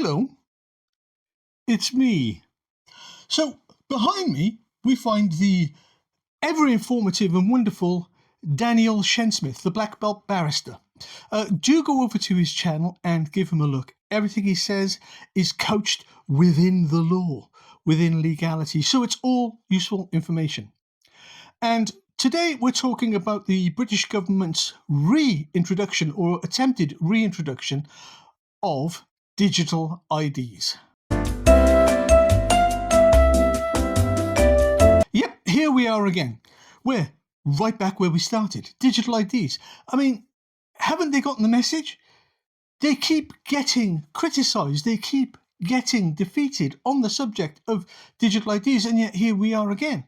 Hello, it's me. So, behind me, we find the ever informative and wonderful Daniel Shensmith, the Black Belt Barrister. Do go over to his channel and give him a look. Everything he says is couched within the law, within legality, so it's all useful information. And today we're talking about the British government's reintroduction or attempted reintroduction of digital IDs. Yep, here we are again. We're right back where we started. Digital IDs. I mean, haven't they gotten the message? They keep getting criticised. They keep getting defeated on the subject of digital IDs, and yet here we are again.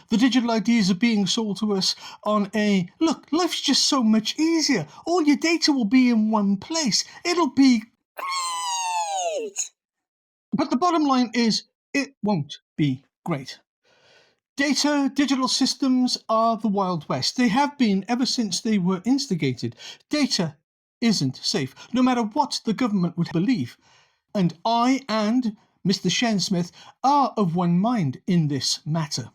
The digital IDs are being sold to us on a, look, life's just so much easier. All your data will be in one place. It'll be great. But the bottom line is, it won't be great. Digital systems are the Wild West. They have been ever since they were instigated. Data isn't safe, no matter what the government would believe. And I and Mr. Shensmith are of one mind in this matter.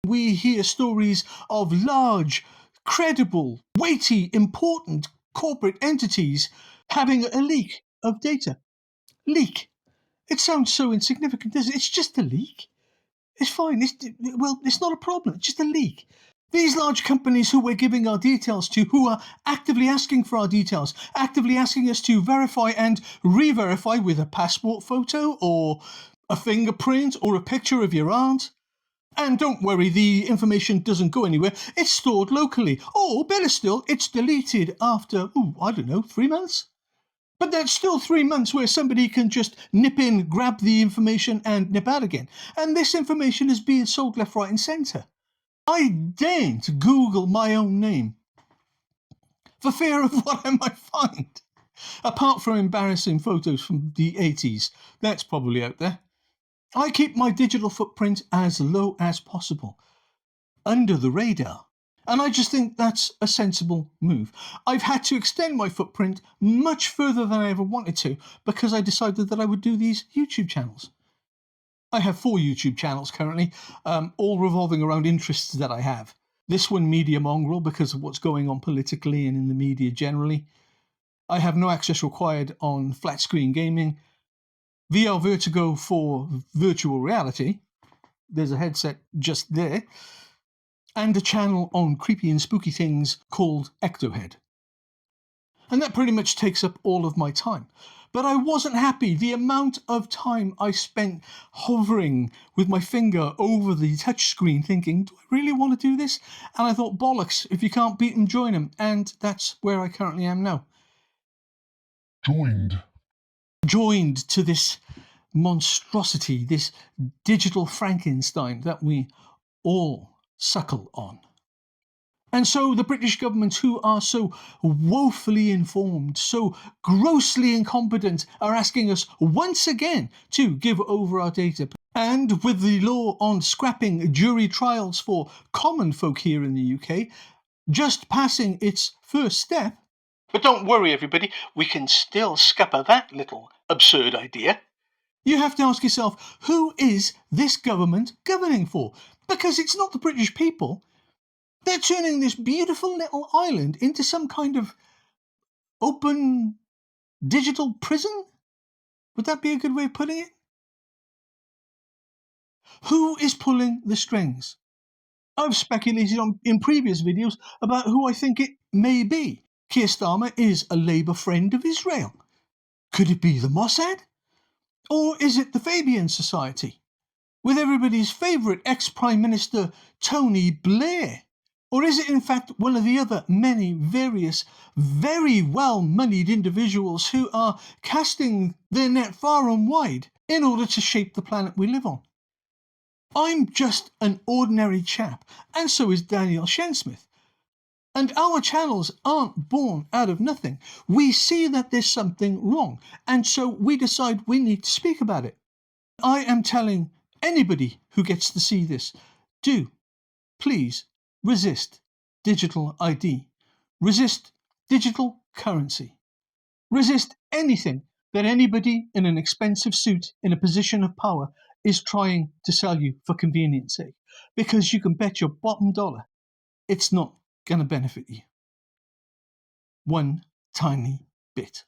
We hear stories of large, credible, weighty, important corporate entities having a leak of data. Leak. It sounds so insignificant, doesn't it? It's just a leak. It's fine. It's not a problem. It's just a leak. These large companies who we're giving our details to, who are actively asking for our details, actively asking us to verify and re-verify with a passport photo or a fingerprint or a picture of your aunt. And don't worry, the information doesn't go anywhere. It's stored locally. Or, better still, it's deleted after, 3 months? But that's still 3 months where somebody can just nip in, grab the information and nip out again. And this information is being sold left, right and centre. I daren't Google my own name for fear of what I might find. Apart from embarrassing photos from the 80s, that's probably out there. I keep my digital footprint as low as possible, under the radar. And I just think that's a sensible move. I've had to extend my footprint much further than I ever wanted to because I decided that I would do these YouTube channels. I have 4 YouTube channels currently, all revolving around interests that I have. This one, Media Mongrel, because of what's going on politically and in the media generally. I have no access required on flat screen gaming. VR Vertigo for virtual reality. There's a headset just there. And a channel on creepy and spooky things called Ectohead. And that pretty much takes up all of my time. But I wasn't happy. The amount of time I spent hovering with my finger over the touchscreen thinking, do I really want to do this? And I thought, bollocks, if you can't beat them, join them. And that's where I currently am now. Joined to this monstrosity, this digital Frankenstein that we all suckle on. And so the British government, who are so woefully informed, so grossly incompetent, are asking us once again to give over our data. And with the law on scrapping jury trials for common folk here in the UK just passing its first step. But don't worry, everybody, we can still scupper that little absurd idea. You have to ask yourself, who is this government governing for? Because it's not the British people. They're turning this beautiful little island into some kind of open digital prison? Would that be a good way of putting it? Who is pulling the strings? I've speculated in previous videos about who I think it may be. Keir Starmer is a Labour friend of Israel. Could it be the Mossad? Or is it the Fabian Society, with everybody's favourite ex-Prime Minister Tony Blair? Or is it in fact one of the other many various, very well-moneyed individuals who are casting their net far and wide in order to shape the planet we live on? I'm just an ordinary chap, and so is Daniel Shensmith. And our channels aren't born out of nothing. We see that there's something wrong, and so we decide we need to speak about it. I am telling anybody who gets to see this, do, please, resist digital ID. Resist digital currency. Resist anything that anybody in an expensive suit in a position of power is trying to sell you for convenience sake, because you can bet your bottom dollar it's not going to benefit you one tiny bit.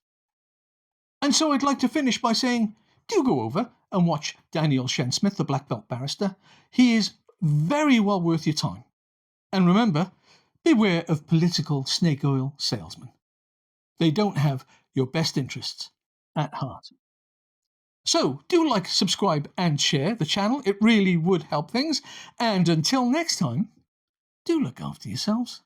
And so I'd like to finish by saying, do go over and watch Daniel Shensmith, the Black Belt Barrister. He is very well worth your time. And remember, beware of political snake oil salesmen. They don't have your best interests at heart. So do like, subscribe and share the channel. It really would help things. And until next time, do look after yourselves.